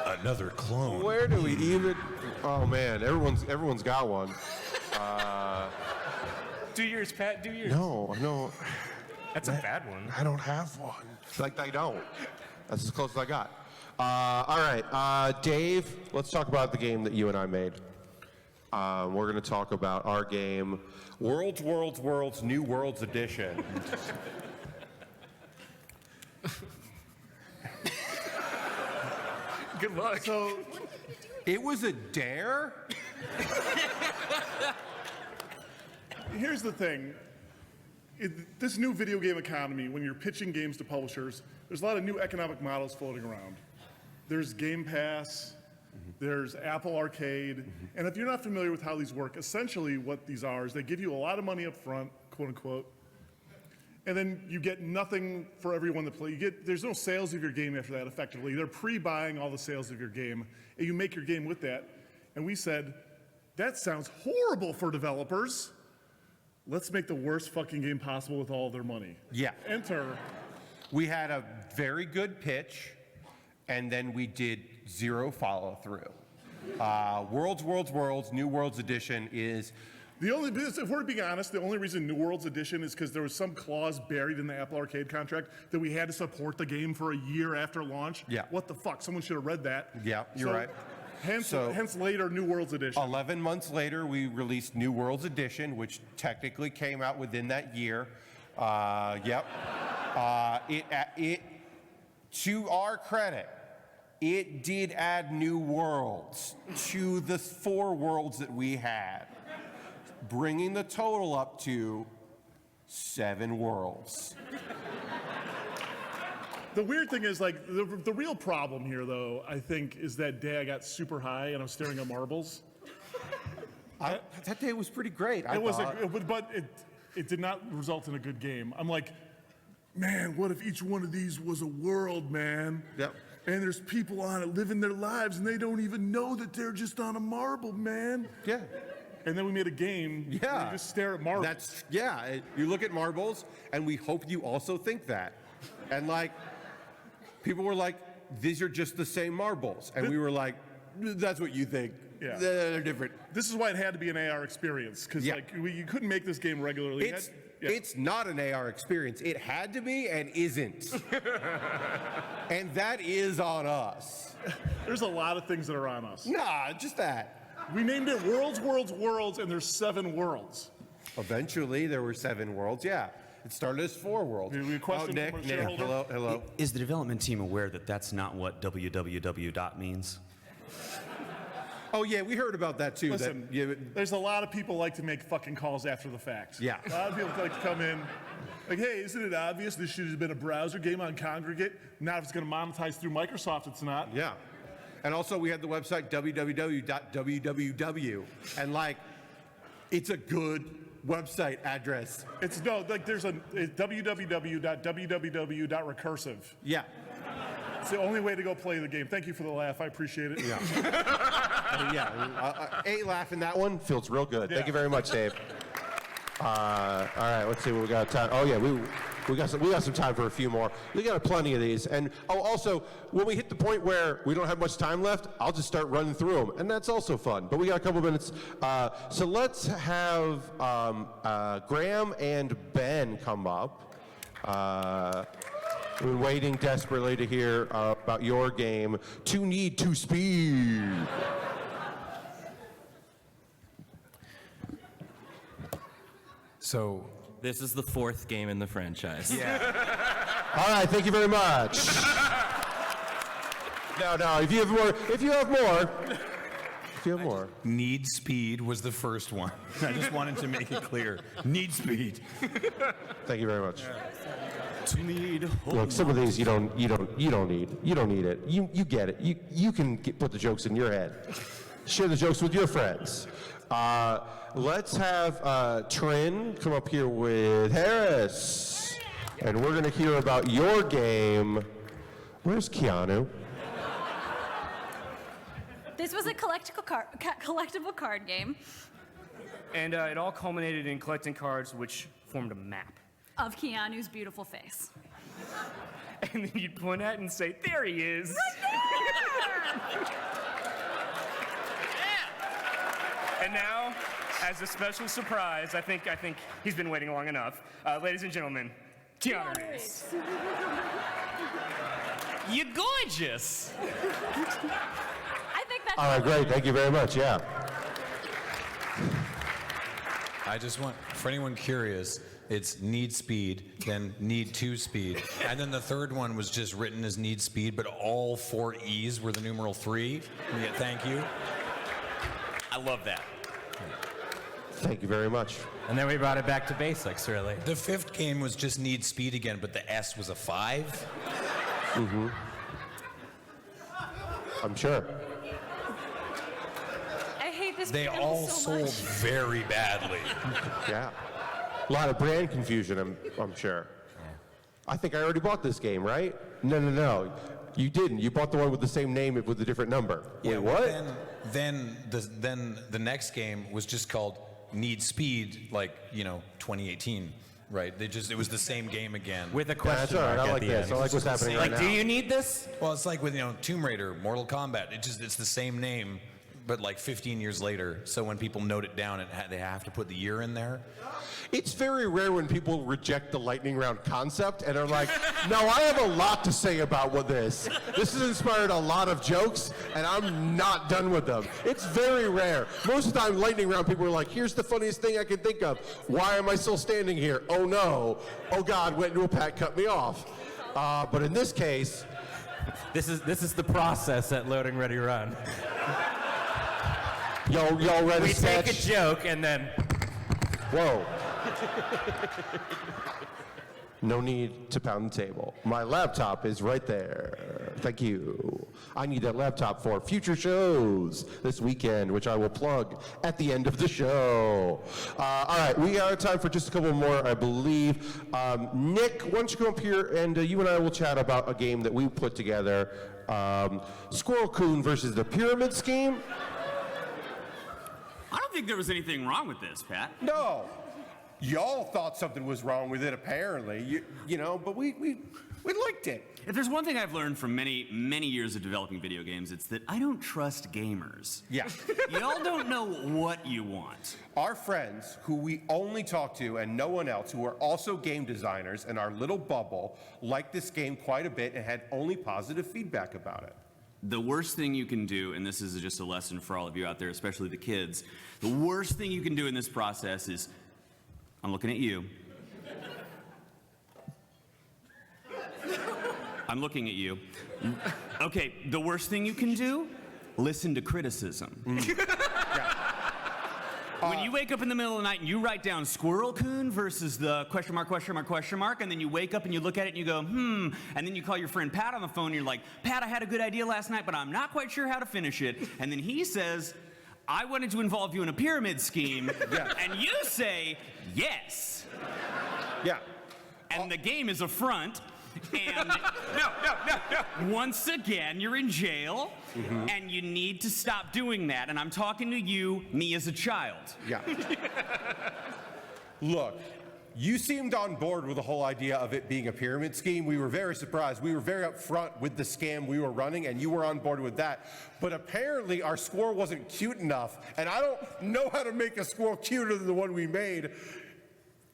Another clone. Where do we even? Oh man, everyone's got one. Do yours, Pat. Do yours. No. That's a bad one. I don't have one. Like I don't. That's as close as I got. All right, Dave. Let's talk about the game that you and I made. We're going to talk about our game, Worlds, New Worlds Edition. Good luck. So It was a dare? here's the thing. This new video game economy, when you're pitching games to publishers, there's a lot of new economic models floating around. There's Game Pass, there's Apple Arcade, and if you're not familiar with how these work, essentially what these are is they give you a lot of money up front, quote unquote, and then you get nothing for everyone to play. There's no sales of your game after that, effectively. They're pre-buying all the sales of your game, and you make your game with that. And we said, that sounds horrible for developers. Let's make the worst fucking game possible with all their money. Yeah. Enter. We had a very good pitch, and then we did zero follow-through. Worlds, New Worlds Edition is... If we're being honest, the only reason New Worlds Edition is because there was some clause buried in the Apple Arcade contract that we had to support the game for a year after launch. Yeah. What the fuck? Someone should have read that. Yeah, you're right. Hence So- later, New Worlds Edition. 11 months later, we released New Worlds Edition, which technically came out within that year. Yep. To our credit, it did add new worlds to the 4 worlds that we had, bringing the total up to 7 worlds. The weird thing is, like, the real problem here, though, I think, is that day I got super high and I was staring at marbles. That day was pretty great. But it did not result in a good game. I'm like, man, what if each one of these was a world, man? Yep. And there's people on it living their lives and they don't even know that they're just on a marble, man. Yeah. And then we made a game where you just stare at marbles. You look at marbles, and we hope you also think that. And like, people were like, these are just the same marbles. And we were like, that's what you think. Yeah. They're different. This is why it had to be an AR experience, because you couldn't make this game regularly. It's not an AR experience. It had to be and isn't. And that is on us. There's a lot of things that are on us. Nah, just that. We named it Worlds, and there's 7 worlds. Eventually, there were 7 worlds, yeah. It started as 4 worlds. We question Nick, from a shareholder. hello. Is the development team aware that that's not what www means? Oh, yeah, we heard about that, too. Listen, there's a lot of people like to make fucking calls after the fact. Yeah. A lot of people like to come in, like, hey, isn't it obvious this should have been a browser game on Congregate? Not if it's going to monetize through Microsoft, it's not. Yeah. And also, we had the website www.www. And, like, it's a good website address. It's www.www.recursive. Yeah. It's the only way to go play the game. Thank you for the laugh. I appreciate it. Yeah. A laugh in that one feels real good. Thank you very much, Dave. All right, let's see what we got time. Oh yeah, we got some time for a few more. We got plenty of these. And also, when we hit the point where we don't have much time left, I'll just start running through them, and that's also fun. But we got a couple minutes, so let's have Graham and Ben come up. We've been waiting desperately to hear about your game, To Need to Speed. So, This is the 4th game in the franchise. All right, thank you very much. No, if you have more. Need Speed was the first one. I just wanted to make it clear. Need Speed. Thank you very much. Need Look, some of these you don't need. You don't need it. You get it. You can put the jokes in your head. Share the jokes with your friends. Let's have Trin come up here with Harris, and we're gonna hear about your game. Where's Keanu? This was a collectible card game And it all culminated in collecting cards, which formed a map. of Keanu's beautiful face. And then you'd point at it and say, there he is. And now, as a special surprise, I think he's been waiting long enough. Ladies and gentlemen, Keanu Reeves. You're gorgeous. I think that's All right, great. Thank you very much. Yeah. I just want, for anyone curious, it's Need Speed, then Need 2 Speed, and then the third one was just written as Need Speed, but all 4 E's were the numeral 3. Yeah, thank you. I love that. Thank you very much. And then we brought it back to basics, really. The 5th game was just Need Speed again, but the S was a 5. I'm sure. I hate this They game all so sold much. very badly. Yeah. A lot of brand confusion, I'm sure. I think I already bought this game, right? No. You didn't. You bought the one with the same name with a different number. Wait, what? Then the next game was just called Need Speed, like 2018, right? It was the same game again. With a That's question all right. mark I at like the this. end. I like what's happening right Like, now. do you need this? Well, it's like with Tomb Raider, Mortal Kombat. It's the same name, but like 15 years later. So when people note it down, they have to put the year in there. It's very rare when people reject the lightning round concept and are like, no, I have a lot to say about this. This has inspired a lot of jokes, and I'm not done with them. It's very rare. Most of the time, lightning round people are like, here's the funniest thing I can think of. Why am I still standing here? Oh no. Oh God, went into a pack, cut me off. But in this case, This is the process at Loading Ready Run. y'all read a We take sketch? a joke and then Whoa. No need to pound the table. My laptop is right there. Thank you. I need that laptop for future shows this weekend, which I will plug at the end of the show. All right, we got time for just a couple more, I believe. Nick, why don't you come up here and you and I will chat about a game that we put together. Squirrel Coon versus the Pyramid Scheme. I don't think there was anything wrong with this, Pat. No. Y'all thought something was wrong with it, apparently. You know, but we liked it. If there's one thing I've learned from many, many years of developing video games, it's that I don't trust gamers. Yeah. Y'all don't know what you want. Our friends, who we only talk to and no one else, who are also game designers in our little bubble, liked this game quite a bit and had only positive feedback about it. The worst thing you can do, and this is just a lesson for all of you out there, especially the kids, the worst thing you can do in this process is, I'm looking at you. I'm looking at you. Okay, the worst thing you can do, listen to criticism. When you wake up in the middle of the night and you write down Squirrel Coon versus the question mark, and then you wake up and you look at it and you go, and then you call your friend Pat on the phone and you're like, Pat, I had a good idea last night, but I'm not quite sure how to finish it. And then he says, I wanted to involve you in a pyramid scheme, and you say, yes. Yeah. And the game is a front, and no. Once again, you're in jail, and you need to stop doing that. And I'm talking to you, me as a child. Yeah. Look, you seemed on board with the whole idea of it being a pyramid scheme. We were very surprised. We were very upfront with the scam we were running, and you were on board with that. But apparently, our squirrel wasn't cute enough, and I don't know how to make a squirrel cuter than the one we made.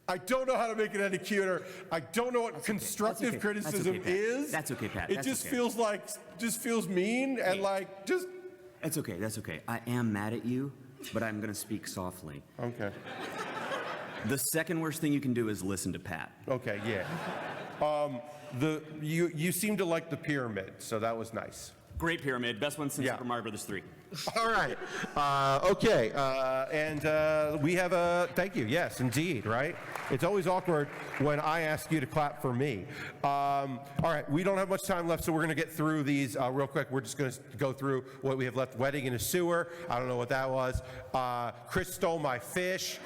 I don't know how to make it any cuter. I don't know what constructive criticism is. That's okay, Pat. It just feels mean and like just. That's okay. I am mad at you, but I'm gonna speak softly. Okay. The second worst thing you can do is listen to Pat. Okay, yeah. You seem to like the pyramid, so that was nice. Great pyramid, best one since Yeah. Super Mario Brothers 3. All right. Okay. And we have a thank you. Yes, indeed. Right. It's always awkward when I ask you to clap for me. All right. We don't have much time left, so we're going to get through these real quick. We're just going to go through what we have left. Wedding in a sewer. I don't know what that was. Chris stole my fish.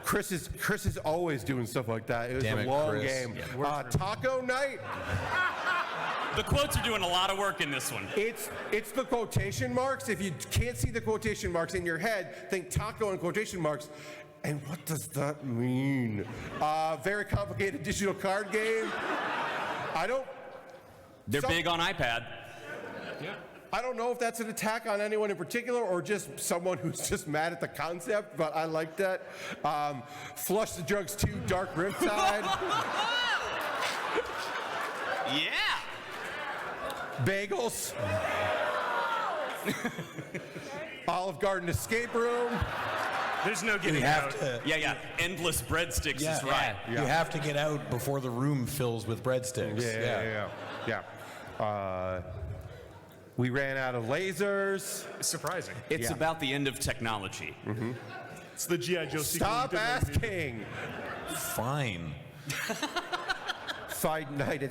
Chris is always doing stuff like that. It was Damn a it, long Chris. game. Taco night. The quotes are doing a lot of work in this one. It's the quotation marks. If you can't see the quotation marks in your head, think taco and quotation marks. And what does that mean? Very complicated digital card game. They're big on iPad. I don't know if that's an attack on anyone in particular or just someone who's just mad at the concept, but I like that. Flush the Drugs 2 Dark Riptide. Yeah. Bagels. Olive Garden Escape Room. There's no You getting have out. to. Yeah. Endless breadsticks is right. You have to get out before the room fills with breadsticks. Yeah. We ran out of lasers. Surprising. It's about the end of technology. It's the G.I. Joe sequel. Stop we did last week. asking. Fine. Five Night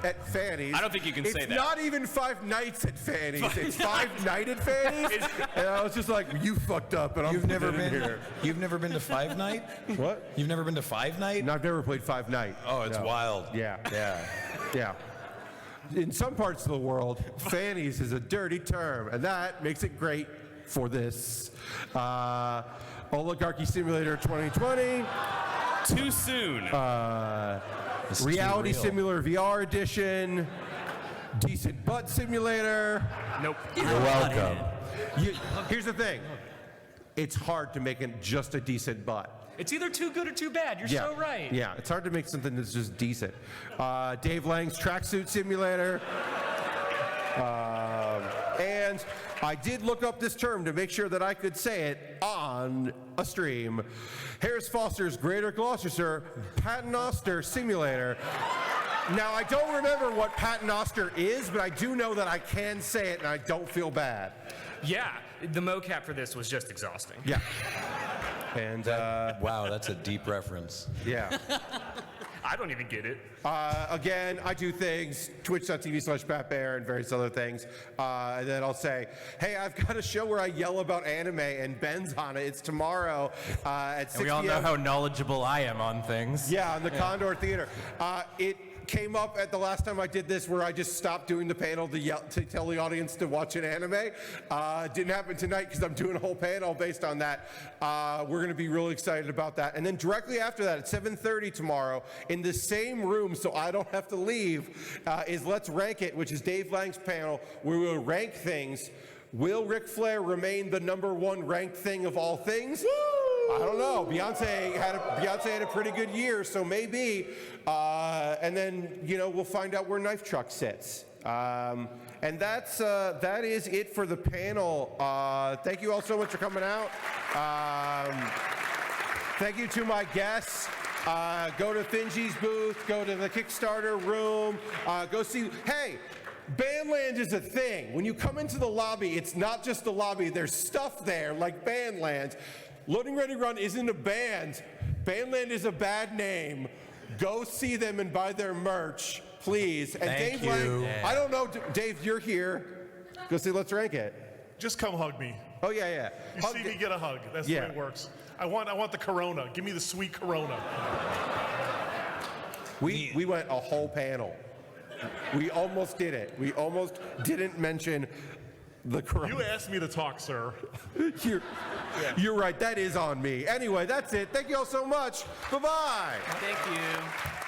at Fanny's. I don't think you can say It's that. not even 5 nights at Fanny's. It's 5 Night at Fanny's. And I was just like, you fucked up, and I'm You've never putting it in been. here. You've never been to Five Night? What? You've never been to Five Night? No, I've never played 5 Night. Oh, it's No. wild. Yeah. In some parts of the world, Fanny's is a dirty term, and that makes it great for this. Oligarchy Simulator 2020. Too soon. This is too Reality real. Simulator VR Edition, Decent Butt Simulator. Nope. You're welcome. Here's the thing. It's hard to make it just a decent butt. It's either too good or too bad. You're so right. Yeah, it's hard to make something that's just decent. Dave Lang's Tracksuit Simulator. And I did look up this term to make sure that I could say it on a stream. Harris Foster's Greater Gloucestershire Paternoster Simulator. Now, I don't remember what Paternoster is, but I do know that I can say it and I don't feel bad. Yeah, the mocap for this was just exhausting. Yeah. And, Wow, that's a deep reference. yeah. I don't even get it. Again, I do things, twitch.tv/PatBaer and various other things. And then I'll say, hey, I've got a show where I yell about anime and Ben's on it. It's tomorrow at 6 And we all know p.m. how knowledgeable I am on things. Yeah, on the Condor Theater. It came up at the last time I did this where I just stopped doing the panel to tell the audience to watch an anime. Didn't happen tonight because I'm doing a whole panel based on that. We're going to be really excited about that. And then directly after that, at 7:30 tomorrow, in the same room, so I don't have to leave, is Let's Rank It, which is Dave Lang's panel, where we will rank things. Will Ric Flair remain the #1 ranked thing of all things? I don't know. Beyonce had a pretty good year, so maybe. And then we'll find out where Knife Truck sits. And that is it for the panel. Thank you all so much for coming out. Thank you to my guests. Go to Finji's booth. Go to the Kickstarter room. Go see. Hey. Bandland is a thing. When you come into the lobby, it's not just the lobby. There's stuff there like Bandland. Loading Ready Run isn't a band. Bandland is a bad name. Go see them and buy their merch, please. And Thank Dave you. Lang, I don't know, Dave, you're here. Go see Let's Rank It. Just come hug me. Oh yeah. You Hug see me, it. get a hug. That's Yeah. the way it works. I want the Corona. Give me the sweet Corona. We went a whole panel. We almost did it. We almost didn't mention the corona. You asked me to talk, sir. You're right. That is on me. Anyway, that's it. Thank you all so much. Bye-bye. Thank you.